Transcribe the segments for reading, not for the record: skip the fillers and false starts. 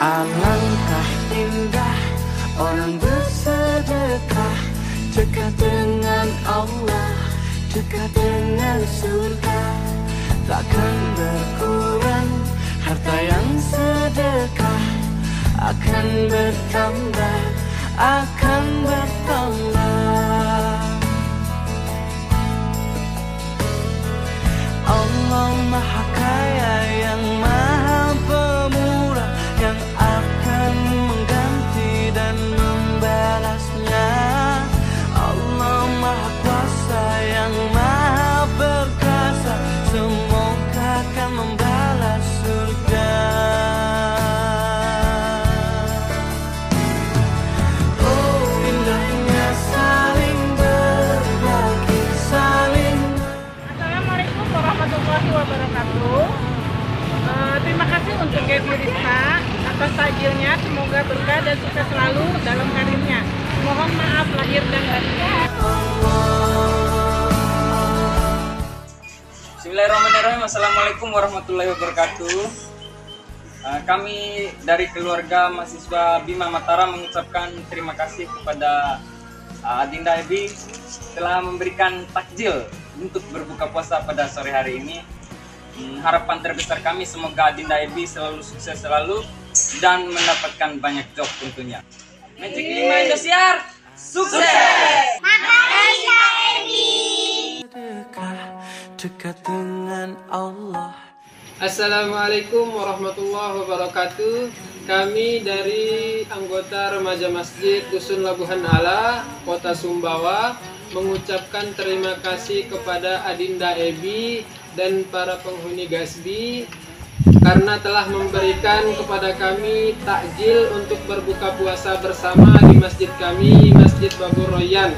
Alangkah indah orang bersedekah, dekat dengan Allah, dekat dengan surga. Takkan berkurang harta yang sedekah, akan bertambah, akan bertambah. Allah Maha Kaya yang Maha Pemurah, yang akan mengganti dan membalasnya. Allah Maha Kuasa yang Maha Perkasa, semoga akan membalas surga. Oh indahnya saling berbagi, saling. Assalamualaikum warahmatullahi wabarakatuh. Terima kasih untuk Gaby Rizka atas takjilnya. Semoga berkah dan sukses selalu dalam karirnya. Mohon maaf lahir dan batin. Bismillahirrahmanirrahim. Assalamualaikum warahmatullahi wabarakatuh. Kami dari keluarga mahasiswa Bima Mataram mengucapkan terima kasih kepada Adinda Ebi telah memberikan takjil untuk berbuka puasa pada sore hari ini. Harapan terbesar kami semoga Adinda Ebi selalu sukses selalu dan mendapatkan banyak job tentunya. Magic 5 Indosiar, sukses! Dekat dengan Allah. Assalamualaikum warahmatullahi wabarakatuh. Kami dari anggota Remaja Masjid Dusun Labuhan Ala, Kota Sumbawa, mengucapkan terima kasih kepada Adinda Ebi dan para penghuni Gasbi karena telah memberikan kepada kami takjil untuk berbuka puasa bersama di masjid kami, Masjid Babur Royan.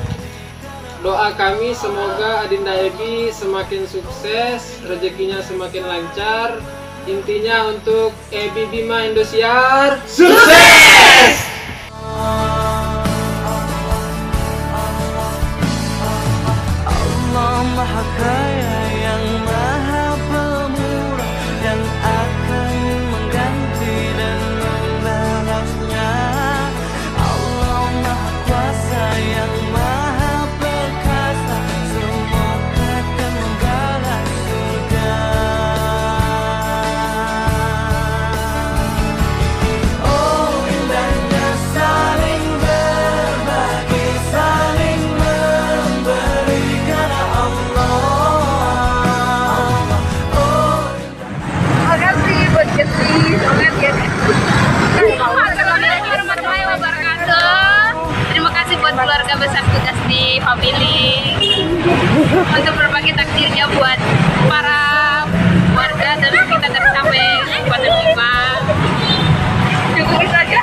Doa kami semoga Adinda Ebi semakin sukses, rezekinya semakin lancar. Intinya untuk Ebi Bima Indosiar, sukses! Allah Maha Kaya yang Maha Pemurah, yang akan mengganti dan membalasnya. Allah Maha Kuasa yang Maha Perkasa, semoga akan membalas surga. Oh indahnya saling berbagi, saling memberi karena Allah. Terima kasih buat Gasbi, soalnya dia. Assalamualaikum warahmatullahi wabarakatuh. Terima kasih buat keluarga besarku Gasbi Family untuk berbagi takdirnya buat para warga dan kita sampai pada Bima. Syukuri saja.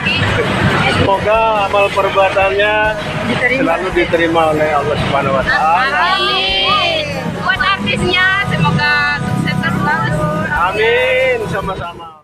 Semoga amal perbuatannya selalu diterima oleh Allah Subhanahu wa Ta'ala. Amin. Buat artisnya semoga sukses terus. Amin, sama-sama.